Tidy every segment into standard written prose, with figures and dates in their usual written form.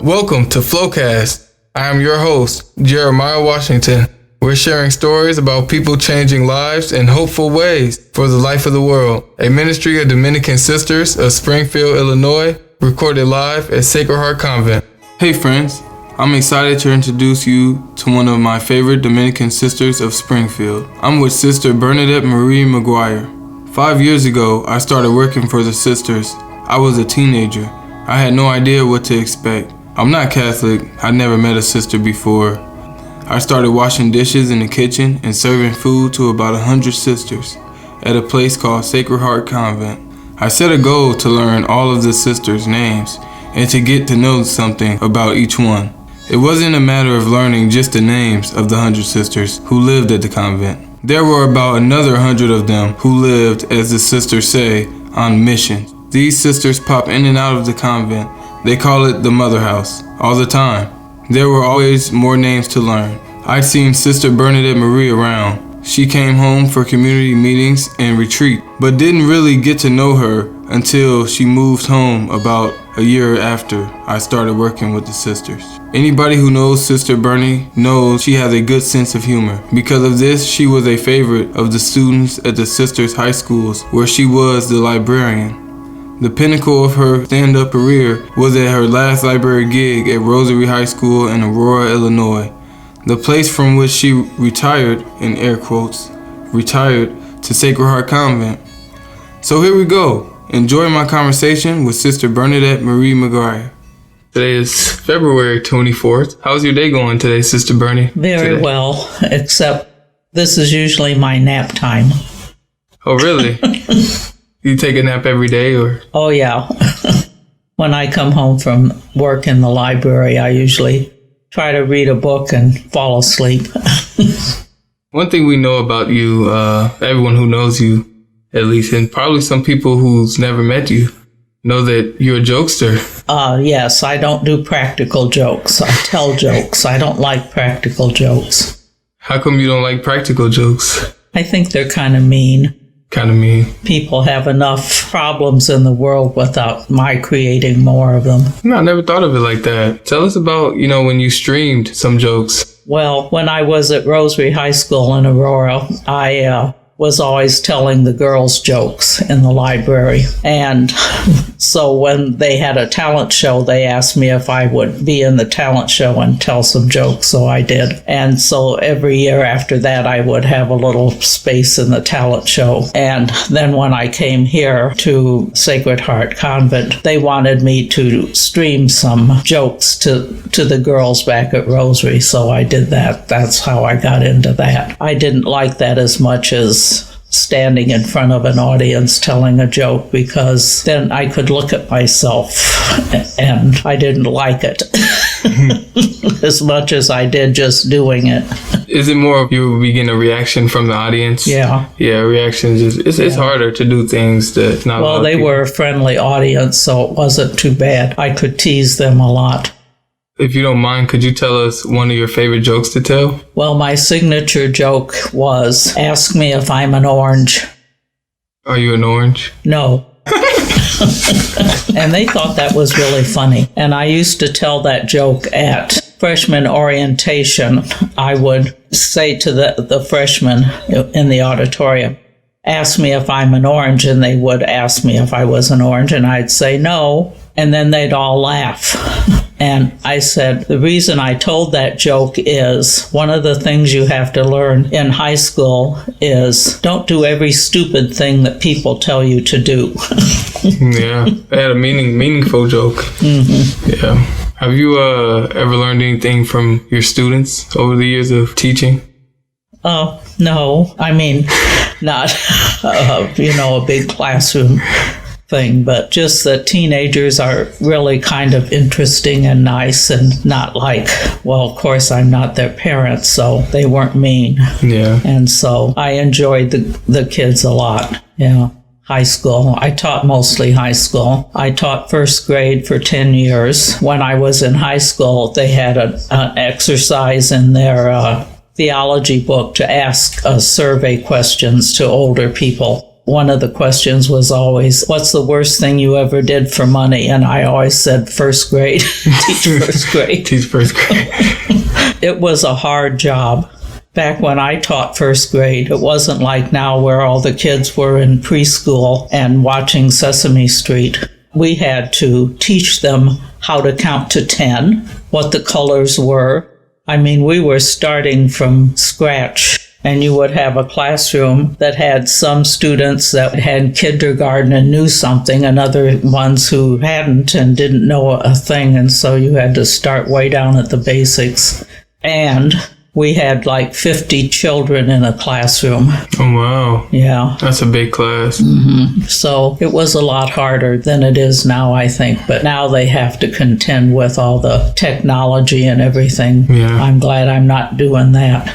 Welcome to 𝐒𝐿ow.cast. I am your host, Jeremiah Washington. We're sharing stories about people changing lives in hopeful ways for the life of the world. A ministry of Dominican Sisters of Springfield, Illinois, recorded live at Sacred Heart Convent. Hey friends, I'm excited to introduce you to one of my favorite Dominican Sisters of Springfield. I'm with Sister Bernadette Marie McGuire. 5 years ago, I started working for the sisters. I was a teenager. I had no idea what to expect. I'm not Catholic. I'd never met a sister before. I started washing dishes in the kitchen and serving food to about 100 sisters at a place called Sacred Heart Convent. I set a goal to learn all of the sisters' names and to get to know something about each one. It wasn't a matter of learning just the names of the 100 sisters who lived at the convent. There were about another 100 of them who lived, as the sisters say, on mission. These sisters pop in and out of the convent. They call it the mother house all the time. There were always more names to learn. I'd seen Sister Bernadette Marie around. She came home for community meetings and retreat, but didn't really get to know her until she moved home about a year after I started working with the sisters. Anybody who knows Sister Bernie knows she has a good sense of humor. Because of this, she was a favorite of the students at the sisters' high schools where she was the librarian. The pinnacle of her stand-up career was at her last library gig at Rosary High School in Aurora, Illinois, the place from which she retired, in air quotes, retired to Sacred Heart Convent. So here we go. Enjoy my conversation with Sister Bernadette Marie McGuire. Today is February 24th. How's your day going today, Sister Bernie? Very well, except this is usually my nap time. Oh, really? You take a nap every day, or? Oh, yeah. When I come home from work in the library, I usually try to read a book and fall asleep. One thing we know about you, everyone who knows you, at least, and probably some people who's never met you, know that you're a jokester. Yes, I don't do practical jokes. I tell jokes. I don't like practical jokes. How come you don't like practical jokes? I think they're kind of mean. Kind of mean. People have enough problems in the world without my creating more of them. No, I never thought of it like that. Tell us about, when you streamed some jokes. Well, when I was at Rosary High School in Aurora, I was always telling the girls jokes in the library. And so when they had a talent show, they asked me if I would be in the talent show and tell some jokes, so I did. And so every year after that, I would have a little space in the talent show. And then when I came here to Sacred Heart Convent, they wanted me to stream some jokes to the girls back at Rosary, so I did that. That's how I got into that. I didn't like that as much as standing in front of an audience telling a joke, because then I could look at myself and I didn't like it as much as I did just doing it. Is it more of you getting a reaction from the audience? Yeah. Yeah, reactions. It's harder to do things that not. Well, they were a friendly audience, so it wasn't too bad. I could tease them a lot. If you don't mind, could you tell us one of your favorite jokes to tell? Well, my signature joke was, ask me if I'm an orange. Are you an orange? No. And they thought that was really funny. And I used to tell that joke at freshman orientation. I would say to the freshmen in the auditorium, ask me if I'm an orange, and they would ask me if I was an orange, and I'd say no, and then they'd all laugh. And I said, the reason I told that joke is one of the things you have to learn in high school is don't do every stupid thing that people tell you to do. Yeah, I had a meaningful joke. Mm-hmm. Yeah. Have you ever learned anything from your students over the years of teaching? Oh, no. I mean, not, a big classroom thing, but just that teenagers are really kind of interesting and nice, and not like, well, of course I'm not their parents, so they weren't mean. Yeah. And so I enjoyed the kids a lot. Yeah. High school. I taught mostly high school. I taught first grade for 10 years. When I was in high school, they had an exercise in their theology book to ask survey questions to older people. one of the questions was always, what's the worst thing you ever did for money? And I always said first grade. Teach first grade. Teach first grade. It was a hard job. Back when I taught first grade, it wasn't like now where all the kids were in preschool and watching Sesame Street. We had to teach them how to count to 10, what the colors were. I mean, we were starting from scratch. And you would have a classroom that had some students that had kindergarten and knew something, and other ones who hadn't and didn't know a thing. And so you had to start way down at the basics. And we had like 50 children in a classroom. Oh, wow. Yeah. That's a big class. Mm-hmm. So it was a lot harder than it is now, I think. But now they have to contend with all the technology and everything. Yeah. I'm glad I'm not doing that.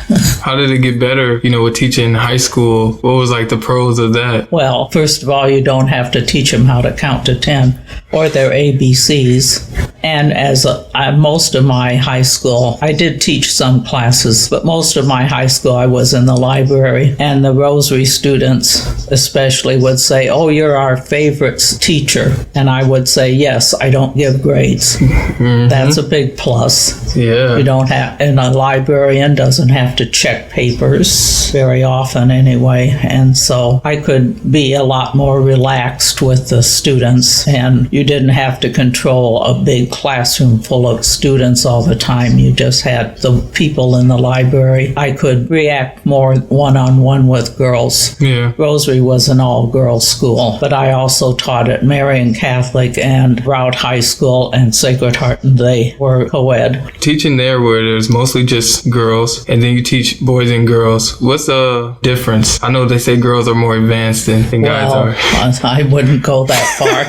How did it get better, with teaching high school? What was like the pros of that? Well, first of all, you don't have to teach them how to count to 10 or their ABCs. And as most of my high school, I did teach some classes, but most of my high school I was in the library. And the Rosary students especially would say, oh, you're our favorite teacher. And I would say, yes, I don't give grades. Mm-hmm. That's a big plus. Yeah. You don't have, and a librarian doesn't have to check papers very often anyway. And so I could be a lot more relaxed with the students, and you didn't have to control a big classroom full of students all the time. You just had the people in the library. I could react more one-on-one with girls. Yeah. Rosary was an all-girls school, but I also taught at Marian Catholic and Route High School and Sacred Heart, and they were co-ed. Teaching there where there's mostly just girls, and then you teach boys and girls, what's the difference? I know they say girls are more advanced than guys are. I wouldn't go that far.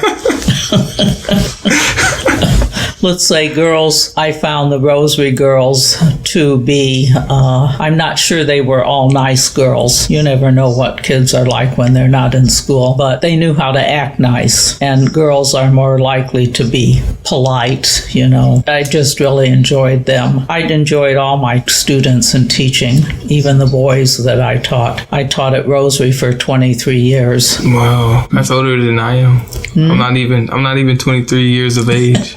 Let's say girls, I found the Rosary girls to be, I'm not sure they were all nice girls. You never know what kids are like when they're not in school, but they knew how to act nice. And girls are more likely to be polite, I just really enjoyed them. I enjoyed all my students in teaching, even the boys that I taught. I taught at Rosary for 23 years. Wow, that's older than I am. I'm not even 23 years of age.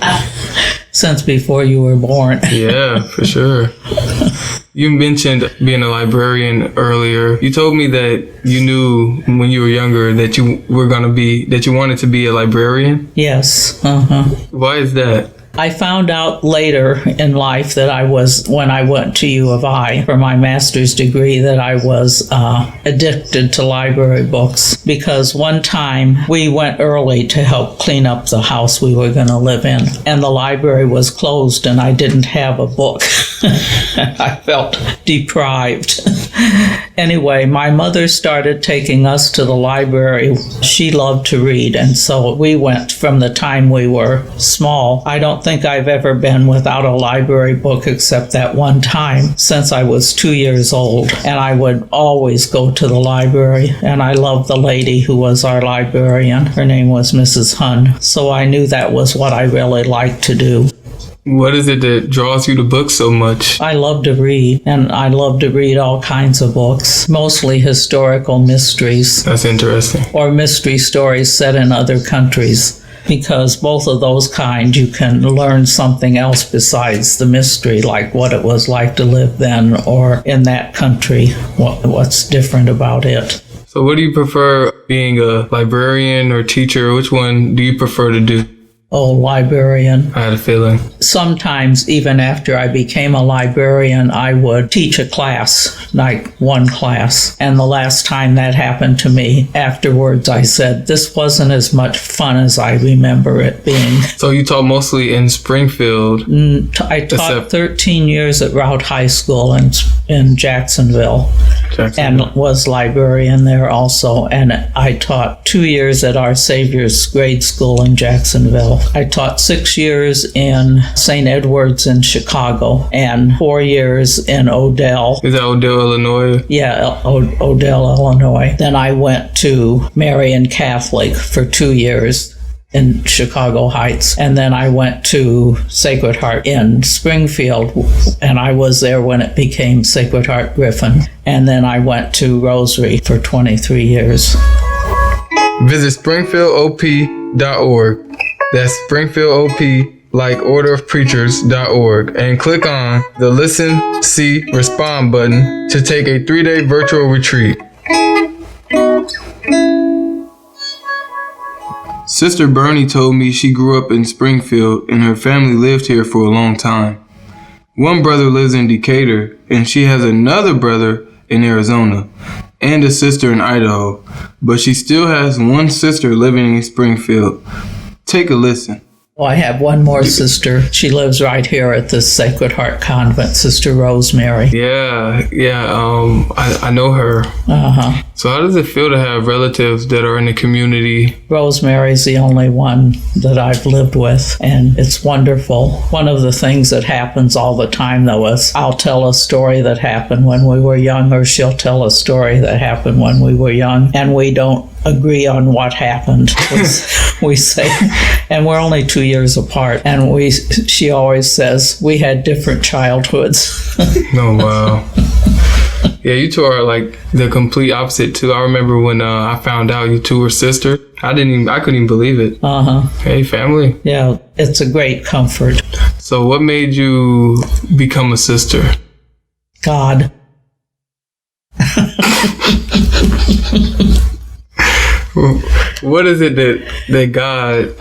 Since before you were born. Yeah, for sure. You mentioned being a librarian earlier. You told me that you knew when you were younger that you wanted to be a librarian. Yes. Why is that? I found out later in life that when I went to U of I for my master's degree, that I was addicted to library books, because one time we went early to help clean up the house we were going to live in, and the library was closed and I didn't have a book. I felt deprived. Anyway, my mother started taking us to the library. She loved to read, and so we went from the time we were small. I don't think I've ever been without a library book except that one time since I was 2 years old, and I would always go to the library, and I loved the lady who was our librarian. Her name was Mrs. Hun, so I knew that was what I really liked to do. What is it that draws you to books so much? I love to read, and I love to read all kinds of books, mostly historical mysteries. That's interesting. Or mystery stories set in other countries, because both of those kind you can learn something else besides the mystery, like what it was like to live then or in that country, what's different about it. So what do you prefer, being a librarian or teacher? Which one do you prefer to do? Oh, librarian. I had a feeling. Sometimes, even after I became a librarian, I would teach a class, like one class. And the last time that happened to me, afterwards I said, this wasn't as much fun as I remember it being. So you taught mostly in Springfield? I taught 13 years at Route High School in Jacksonville. And was librarian there also. And I taught 2 years at Our Savior's grade school in Jacksonville. I taught 6 years in St. Edward's in Chicago and 4 years in Odell. Is that Odell, Illinois? Yeah, Odell, Illinois. Then I went to Marian Catholic for 2 years in Chicago Heights. And then I went to Sacred Heart in Springfield, and I was there when it became Sacred Heart Griffin. And then I went to Rosary for 23 years. Visit springfieldop.org. That's Springfield OP, like Order of Preachers.org, and click on the Listen, See, Respond button to take a 3-day virtual retreat. Sister Bernie told me she grew up in Springfield and her family lived here for a long time. One brother lives in Decatur, and she has another brother in Arizona and a sister in Idaho, but she still has one sister living in Springfield. Take a listen. Well, I have one more sister. She lives right here at the Sacred Heart Convent, Sister Rosemary. Yeah. I know her. Uh-huh. So how does it feel to have relatives that are in the community? Rosemary's the only one that I've lived with, and it's wonderful. One of the things that happens all the time, though, is I'll tell a story that happened when we were young, or she'll tell a story that happened when we were young, and we don't agree on what happened. We say, and we're only 2 years apart, and she always says we had different childhoods. Oh, wow. Yeah, you two are like the complete opposite too. I remember when I found out you two were sisters. I couldn't even believe it. Hey, family. Yeah, it's a great comfort. So what made you become a sister? God. What is it that God...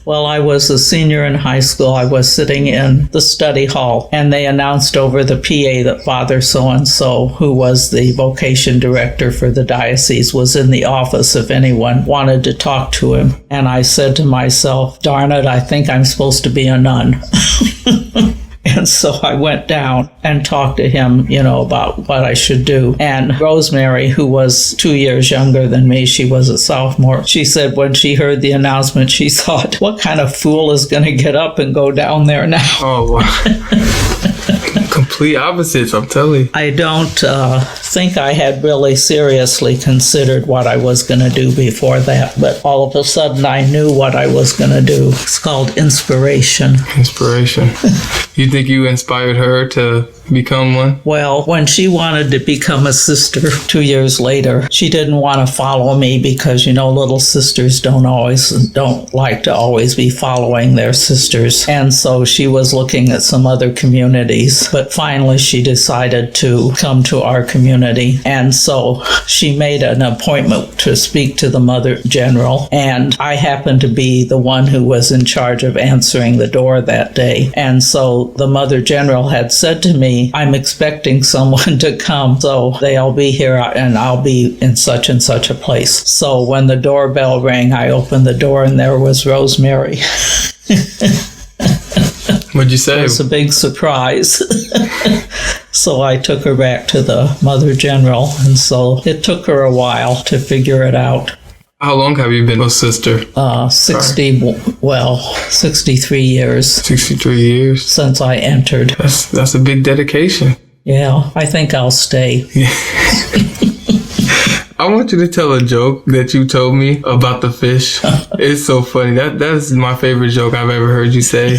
Well, I was a senior in high school. I was sitting in the study hall, and they announced over the PA that Father so-and-so, who was the vocation director for the diocese, was in the office if anyone wanted to talk to him. And I said to myself, darn it, I think I'm supposed to be a nun. And so I went down and talked to him, about what I should do. And Rosemary, who was 2 years younger than me, she was a sophomore, she said when she heard the announcement, she thought, what kind of fool is going to get up and go down there now? Oh, wow. Complete opposites, I'm telling you. I don't think I had really seriously considered what I was going to do before that, but all of a sudden I knew what I was going to do. It's called inspiration. Inspiration. You think you inspired her to become one? Well, when she wanted to become a sister 2 years later, she didn't want to follow me because, little sisters don't like to always be following their sisters. And so she was looking at some other communities, but finally she decided to come to our community. And so she made an appointment to speak to the Mother General, and I happened to be the one who was in charge of answering the door that day. And so the Mother General had said to me, I'm expecting someone to come, so they'll be here and I'll be in such and such a place. So when the doorbell rang, I opened the door and there was Rosemary. What'd you say? It was a big surprise. So I took her back to the Mother General, and so it took her a while to figure it out. How long have you been a sister? 63 years. 63 years? Since I entered. That's a big dedication. Yeah, I think I'll stay. Yeah. I want you to tell a joke that you told me about the fish. It's so funny. That's my favorite joke I've ever heard you say.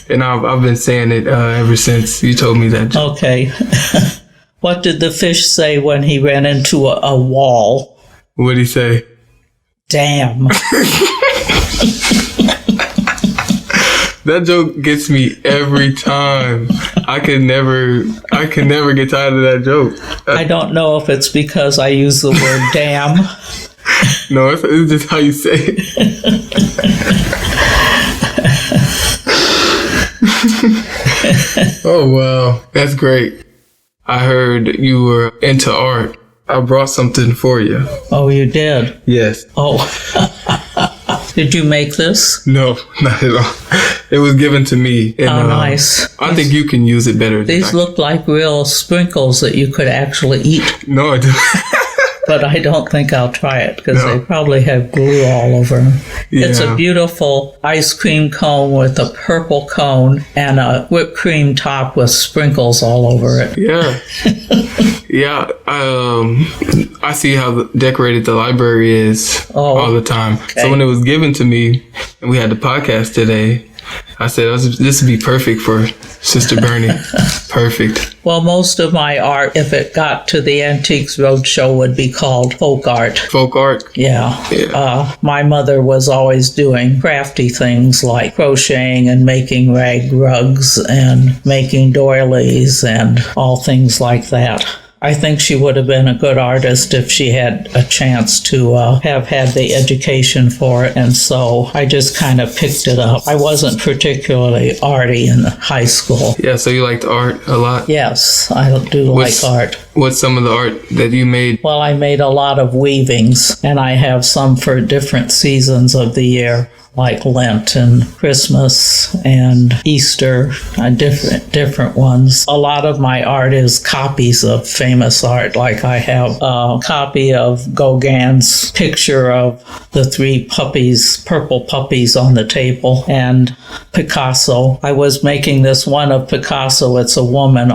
And I've been saying it ever since you told me that joke. Okay. What did the fish say when he ran into a wall? What'd he say? Damn. That joke gets me every time. I can never get tired of that joke. I don't know if it's because I use the word damn. No, it's just how you say it. Oh, wow. That's great. I heard you were into art. I brought something for you. Oh, you did? Yes. Oh. Did you make this? No, not at all. It was given to me. And, nice. I think you can use it better. These look like real sprinkles that you could actually eat. No, I don't. But I don't think I'll try it because they probably have glue all over them. Yeah. It's a beautiful ice cream cone with a purple cone and a whipped cream top with sprinkles all over it. Yeah. Yeah. I see how decorated the library is all the time. Okay. So when it was given to me and we had the podcast today, I said, this would be perfect for Sister Bernie. Perfect. Well, most of my art, if it got to the Antiques Roadshow, would be called folk art. Folk art? Yeah. My mother was always doing crafty things like crocheting and making rag rugs and making doilies and all things like that. I think she would have been a good artist if she had a chance to have had the education for it, and so I just kind of picked it up. I wasn't particularly arty in high school. Yeah, so you liked art a lot? Yes, I do like art. What's some of the art that you made? Well, I made a lot of weavings, and I have some for different seasons of the year, like Lent and Christmas and Easter, different ones. A lot of my art is copies of famous art. Like I have a copy of Gauguin's picture of the 3 puppies, purple puppies on the table, and Picasso. I was making this one of Picasso. It's a woman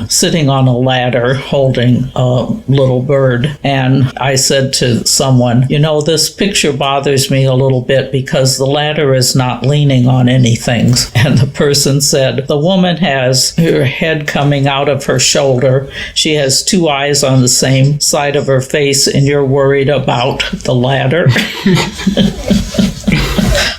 sitting on a ladder holding a little bird. And I said to someone, this picture bothers me a little bit because the ladder is not leaning on anything. And the person said, the woman has her head coming out of her shoulder. She has 2 eyes on the same side of her face, and you're worried about the ladder.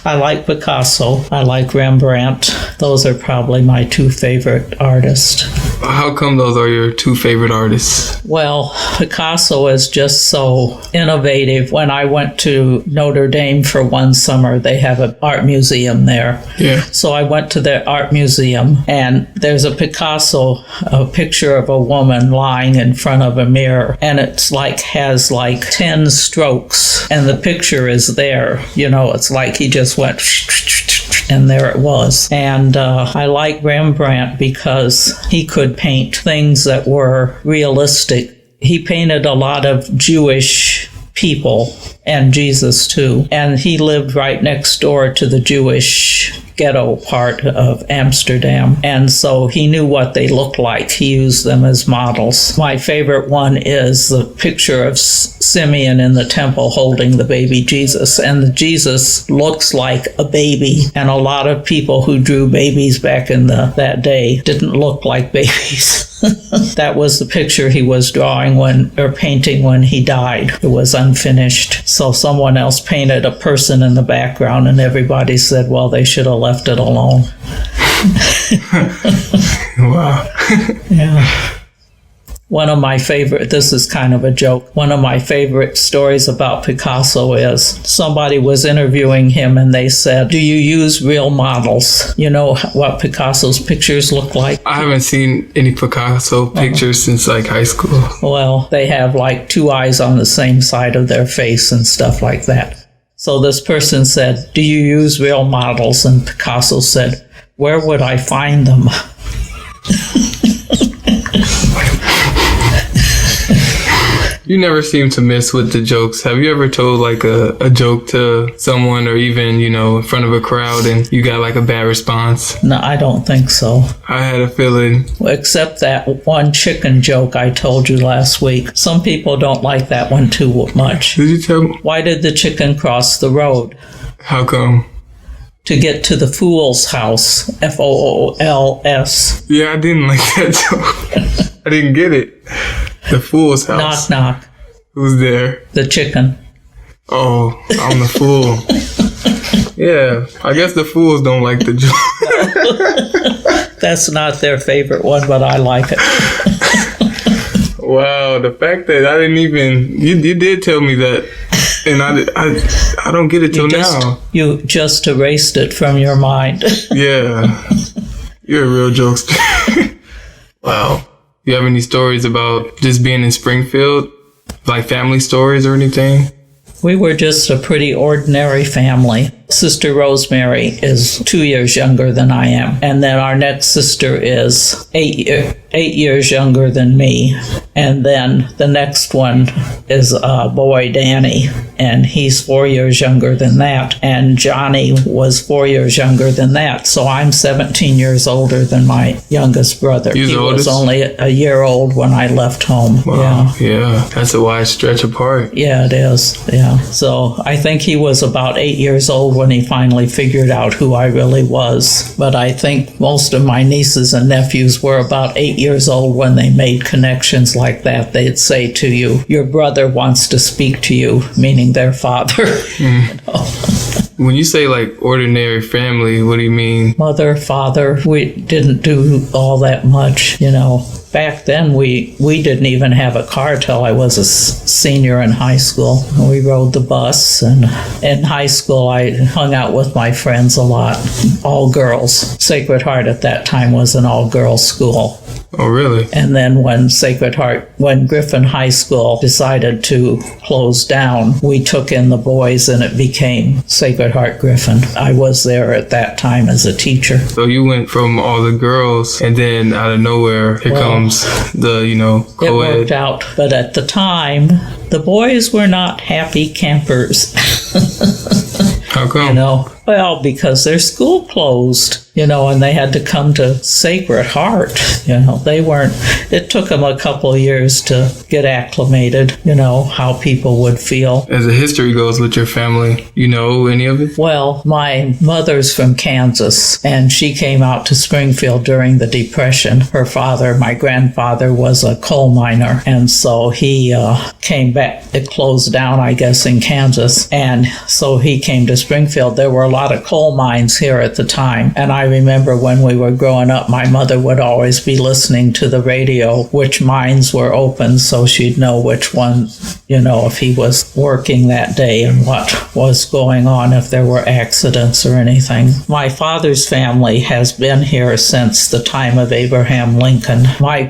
I like Picasso. I like Rembrandt. Those are probably my 2 favorite artists. How come those are your 2 favorite artists? Well, Picasso is just so innovative. When I went to Notre Dame for one summer, they have an art museum there. Yeah. So I went to their art museum, and there's a Picasso, a picture of a woman lying in front of a mirror, and it's has 10 strokes, and the picture is there. It's like he just went, and there it was. And I like Rembrandt because he could paint things that were realistic. He painted a lot of Jewish people and Jesus too. And he lived right next door to the Jewish ghetto part of Amsterdam. And so he knew what they looked like. He used them as models. My favorite one is the picture of Simeon in the temple holding the baby Jesus. And the Jesus looks like a baby. And a lot of people who drew babies back in that day didn't look like babies. That was the picture he was painting when he died. It was unfinished. So someone else painted a person in the background, and everybody said, well, they should have left it alone. Wow. Yeah. One of my favorite, this is kind of a joke, one of my favorite stories about Picasso is somebody was interviewing him and they said, do you use real models? You know what Picasso's pictures look like? I haven't seen any Picasso pictures since high school. Well, they have 2 eyes on the same side of their face and stuff like that. So this person said, do you use real models? And Picasso said, where would I find them? You never seem to miss with the jokes. Have you ever told a joke to someone, or even, in front of a crowd, and you got a bad response? No, I don't think so. I had a feeling. Except that one chicken joke I told you last week. Some people don't like that one too much. Did you tell me? Why did the chicken cross the road? How come? To get to the fool's house. F-O-O-L-S. Yeah, I didn't like that joke. I didn't get it. The fool's house. Knock, knock. Who's there? The chicken. Oh, I'm the fool. Yeah, I guess the fools don't like the joke. That's not their favorite one, but I like it. Wow, the fact that I didn't even... You did tell me that, and I don't get it till now. You just erased it from your mind. Yeah. You're a real jokester. Wow. You have any stories about just being in Springfield? Family stories or anything? We were just a pretty ordinary family. Sister Rosemary is 2 years younger than I am. And then our next sister is 8 years younger than me. And then the next one is a boy, Danny, and he's 4 years younger than that. And Johnny was 4 years younger than that. So I'm 17 years older than my youngest brother. He was only a year old when I left home. Wow. Yeah. That's a wide stretch apart. Yeah, it is. Yeah. So I think he was about 8 years older old when he finally figured out who I really was. But I think most of my nieces and nephews were about 8 years old when they made connections like that. They'd say to you, your brother wants to speak to you, meaning their father. You know? When you say like ordinary family, what do you mean? Mother, father, we didn't do all that much, you know. Back then, we didn't even have a car till I was a senior in high school. We rode the bus, and in high school, I hung out with my friends a lot, all girls. Sacred Heart at that time was an all-girls school. Oh, really? And then when Griffin High School decided to close down, we took in the boys and it became Sacred Heart Griffin. I was there at that time as a teacher. So you went from all the girls and then out of nowhere, here comes the, co-ed. It worked out. But at the time, the boys were not happy campers. How come? Well, because their school closed, and they had to come to Sacred Heart. They weren't, it took them a couple of years to get acclimated, how people would feel. As the history goes with your family, you know any of it? Well, my mother's from Kansas, and she came out to Springfield during the Depression. Her father, my grandfather, was a coal miner, and so he came back. It closed down, I guess, in Kansas, and so he came to Springfield. There were a lot of coal mines here at the time, and I remember when we were growing up, my mother would always be listening to the radio, which mines were open, so she'd know which one, if he was working that day and what was going on, if there were accidents or anything. My father's family has been here since the time of Abraham Lincoln. I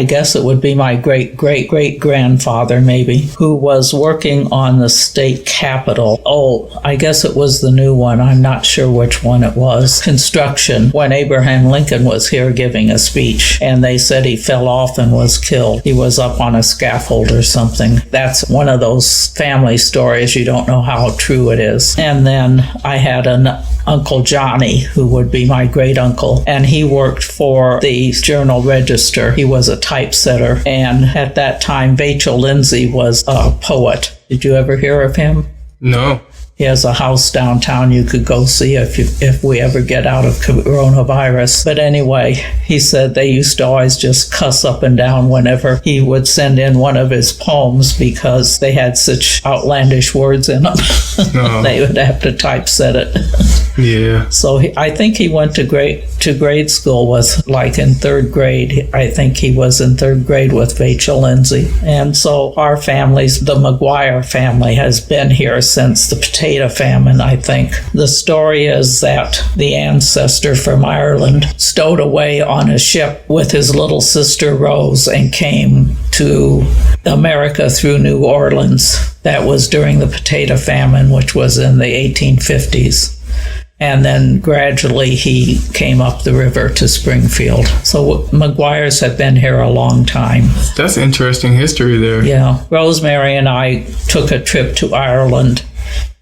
guess it would be my great-great-great-grandfather, maybe, who was working on the state capitol. Oh, I guess it was the new one. I'm not sure which one it was. Construction, when Abraham Lincoln was here giving a speech, and they said he fell off and was killed. He was up on a scaffold or something. That's one of those family stories you don't know how true it is. And then I had an Uncle Johnny, who would be my great uncle, and he worked for the Journal Register. He was a typesetter, and at that time Vachel Lindsay was a poet. Did you ever hear of him? No. He has a house downtown you could go see if we ever get out of coronavirus. But anyway, he said they used to always just cuss up and down whenever he would send in one of his poems because they had such outlandish words in them. Oh. They would have to typeset it. Yeah. So I think he went to grade school with, like in third grade. I think he was in third grade with Vachel Lindsay. And so our families, the McGuire family, has been here since the potato famine, I think. The story is that the ancestor from Ireland stowed away on a ship with his little sister Rose and came to America through New Orleans. That was during the potato famine, which was in the 1850s. And then gradually he came up the river to Springfield. So McGuires have been here a long time. That's interesting history there. Yeah. Rosemary and I took a trip to Ireland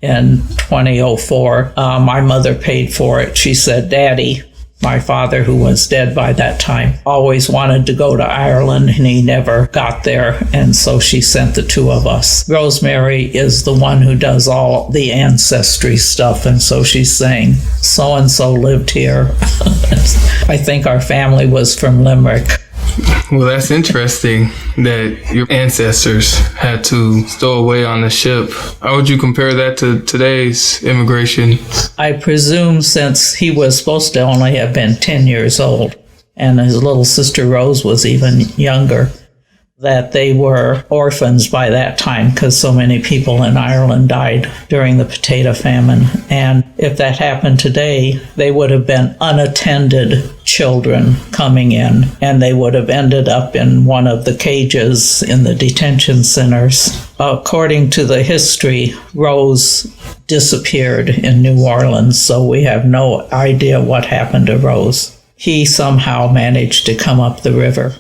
in 2004. My mother paid for it. She said, Daddy, my father, who was dead by that time, always wanted to go to Ireland, and he never got there, and so she sent the two of us. Rosemary is the one who does all the ancestry stuff, and so she's saying, so-and-so lived here. I think our family was from Limerick. Well, that's interesting that your ancestors had to stow away on the ship. How would you compare that to today's immigration? I presume since he was supposed to only have been 10 years old, and his little sister Rose was even younger, that they were orphans by that time because so many people in Ireland died during the potato famine. And if that happened today, they would have been unattended children coming in, and they would have ended up in one of the cages in the detention centers. According to the history, Rose disappeared in New Orleans, so we have no idea what happened to Rose. He somehow managed to come up the river.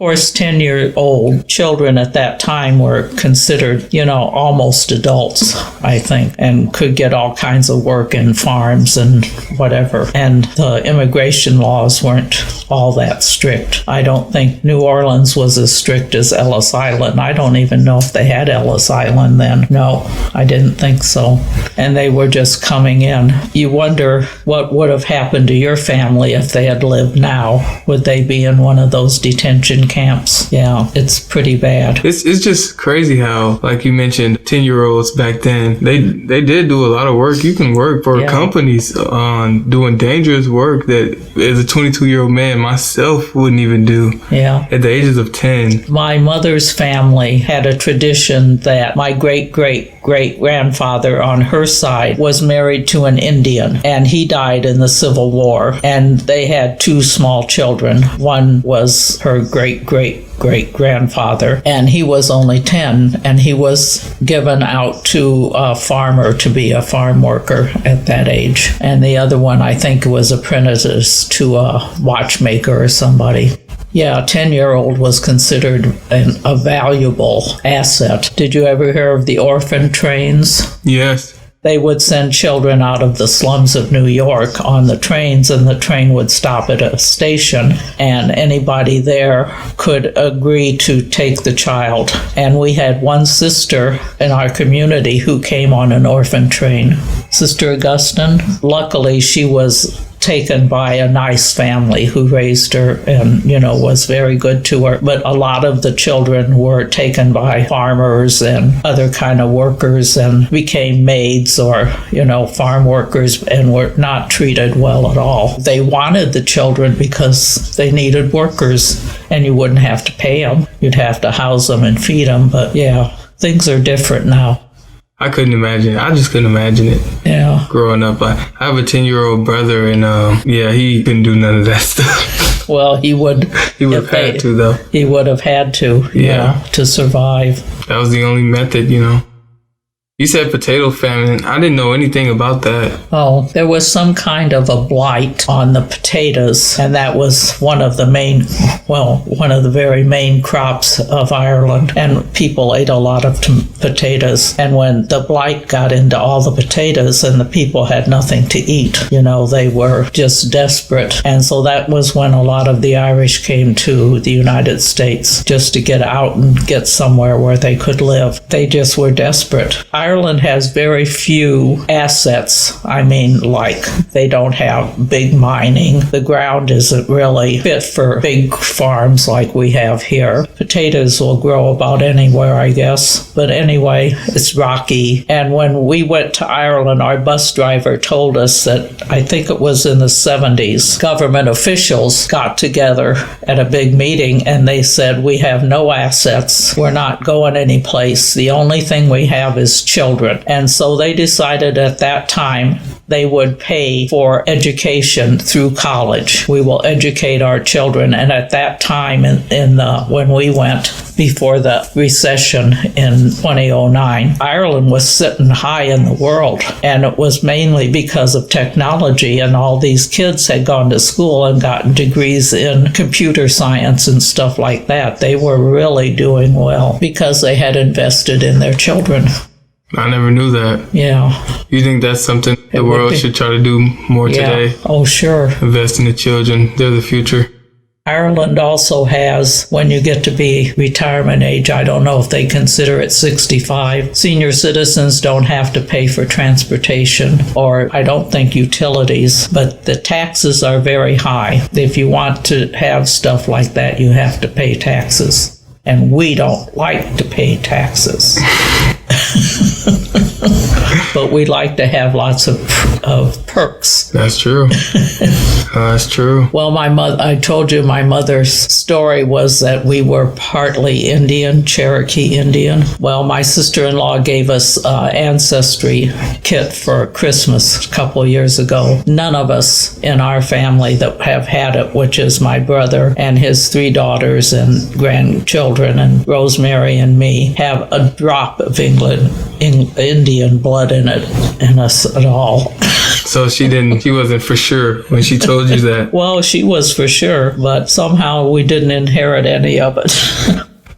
course, 10-year-old children at that time were considered, almost adults, I think, and could get all kinds of work in farms and whatever. And the immigration laws weren't all that strict. I don't think New Orleans was as strict as Ellis Island. I don't even know if they had Ellis Island then. No, I didn't think so. And they were just coming in. You wonder what would have happened to your family if they had lived now. Would they be in one of those detention camps? Yeah, it's pretty bad. It's just crazy how, like you mentioned, 10-year-olds back then, they did do a lot of work. You can work for companies on doing dangerous work that as a 22-year-old man myself wouldn't even do at the ages of 10. My mother's family had a tradition that my great-great-great-grandfather on her side was married to an Indian, and he died in the Civil War, and they had 2 small children. One was her great-great-great-grandfather, and he was only 10, and he was given out to a farmer to be a farm worker at that age. And the other one, I think, was apprentice to a watchmaker or somebody. Yeah, a 10-year-old was considered a valuable asset. Did you ever hear of the Orphan Trains? Yes. They would send children out of the slums of New York on the trains, and the train would stop at a station, and anybody there could agree to take the child. And we had one sister in our community who came on an orphan train, Sister Augustine. Luckily, she was taken by a nice family who raised her and, was very good to her. But a lot of the children were taken by farmers and other kind of workers and became maids or, farm workers and were not treated well at all. They wanted the children because they needed workers and you wouldn't have to pay them. You'd have to house them and feed them. But things are different now. I couldn't imagine. I just couldn't imagine it. Yeah. Growing up, I have a 10-year-old brother, and he couldn't do none of that stuff. Well, he would. He would have had to, though. He would have had to. To survive. That was the only method, You said potato famine. I didn't know anything about that. Oh, there was some kind of a blight on the potatoes, and that was one of the very main crops of Ireland, and people ate a lot of potatoes. And when the blight got into all the potatoes and the people had nothing to eat, they were just desperate. And so that was when a lot of the Irish came to the United States just to get out and get somewhere where they could live. They just were desperate. Ireland has very few assets. I mean, like, they don't have big mining. The ground isn't really fit for big farms like we have here. Potatoes will grow about anywhere, I guess. But anyway, it's rocky. And when we went to Ireland, our bus driver told us that, I think it was in the 70s, government officials got together at a big meeting and they said, we have no assets. We're not going anyplace. The only thing we have is children. And so they decided at that time they would pay for education through college. We will educate our children. And at that time, when we went before the recession in 2009, Ireland was sitting high in the world. And it was mainly because of technology, and all these kids had gone to school and gotten degrees in computer science and stuff like that. They were really doing well because they had invested in their children. I never knew that. Yeah. You think that's something the world should try to do more today? Oh, sure. Invest in the children. They're the future. Ireland also has, when you get to be retirement age, I don't know if they consider it 65, senior citizens don't have to pay for transportation or I don't think utilities, but the taxes are very high. If you want to have stuff like that, you have to pay taxes. And we don't like to pay taxes. But we like to have lots of perks. That's true. That's true. Well, I told you my mother's story was that we were partly Indian, Cherokee Indian. Well, my sister-in-law gave us an ancestry kit for Christmas a couple of years ago. None of us in our family that have had it, which is my brother and his 3 daughters and grandchildren and Rosemary and me, have a drop of Indian blood in us at all. So she wasn't for sure when she told you that. Well, she was for sure, but somehow we didn't inherit any of it.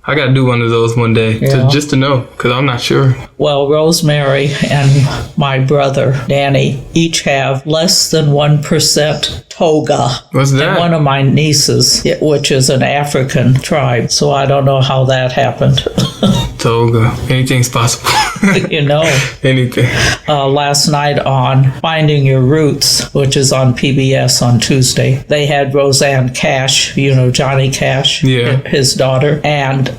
I got to do one of those one day just to know, because I'm not sure. Well, Rosemary and my brother, Danny, each have less than 1% toga. What's that? And one of my nieces, which is an African tribe, so I don't know how that happened. Toga. Anything's possible. You know. Anything. Last night on Finding Your Roots, which is on PBS on Tuesday, they had Roseanne Cash, you know, Johnny Cash, his daughter, and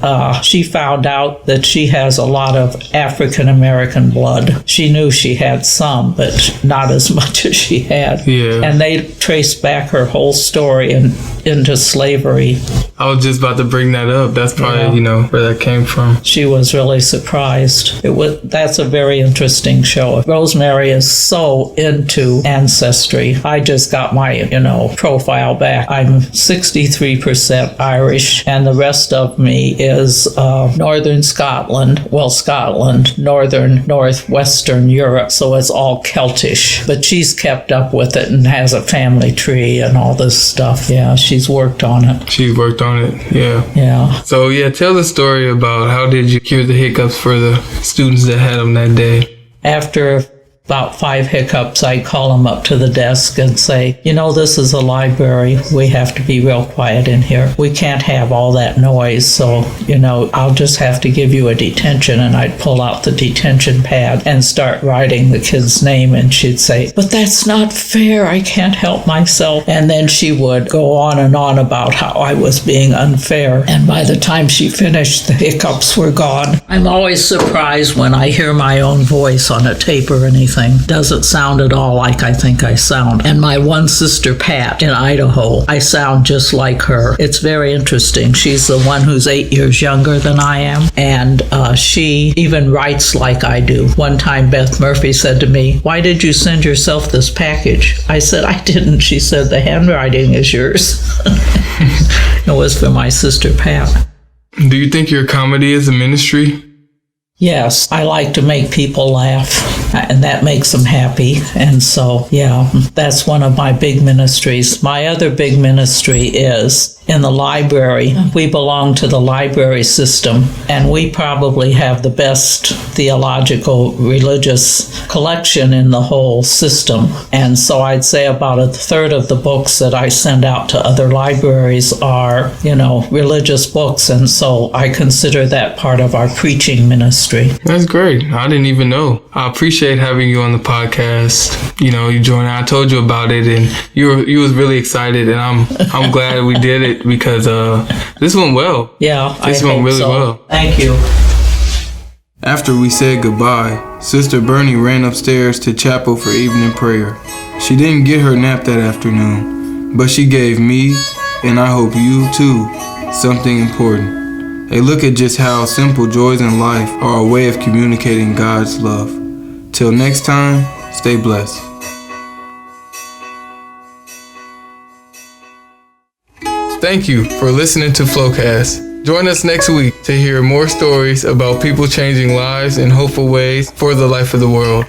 she found out that she has a lot of African American blood. She knew she had some, but not as much as she had. Yeah. And they traced back her whole story into slavery. I was just about to bring that up. That's probably, where that came from. She was really surprised. That's a very interesting show. Rosemary is so into ancestry. I just got my, profile back. I'm 63% Irish, and the rest of me is Northern Scotland. Well, Scotland, Northern, Northwestern Europe. So it's all Celtish. But she's kept up with it and has a family tree and all this stuff. Yeah, she's worked on it. She's worked on it, yeah. Yeah. So, tell the story about how did you cure the hiccups for the students that had them that day? After about 5 hiccups, I call them up to the desk and say, this is a library. We have to be real quiet in here. We can't have all that noise. So, I'll just have to give you a detention. And I'd pull out the detention pad and start writing the kid's name. And she'd say, but that's not fair. I can't help myself. And then she would go on and on about how I was being unfair. And by the time she finished, the hiccups were gone. I'm always surprised when I hear my own voice on a tape or anything. Doesn't sound at all like I think I sound. And my one sister, Pat, in Idaho, I sound just like her. It's very interesting. She's the one who's 8 years younger than I am, and she even writes like I do. One time, Beth Murphy said to me, "Why did you send yourself this package?" I said, "I didn't." She said, "The handwriting is yours." It was for my sister, Pat. Do you think your comedy is a ministry? Yes, I like to make people laugh, and that makes them happy. And so, that's one of my big ministries. My other big ministry is in the library. We belong to the library system, and we probably have the best theological religious collection in the whole system. And so I'd say about a third of the books that I send out to other libraries are, religious books. And so I consider that part of our preaching ministry. That's great. I didn't even know. I appreciate having you on the podcast. You joined. I told you about it, and you was really excited, and I'm glad we did it because this went well. Yeah, this went really well. Thank you. After we said goodbye, Sister Bernie ran upstairs to chapel for evening prayer. She didn't get her nap that afternoon, but she gave me, and I hope you too, something important. A look at just how simple joys in life are a way of communicating God's love. Till next time, stay blessed. Thank you for listening to 𝐒𝐿o.cast. Join us next week to hear more stories about people changing lives in hopeful ways for the life of the world.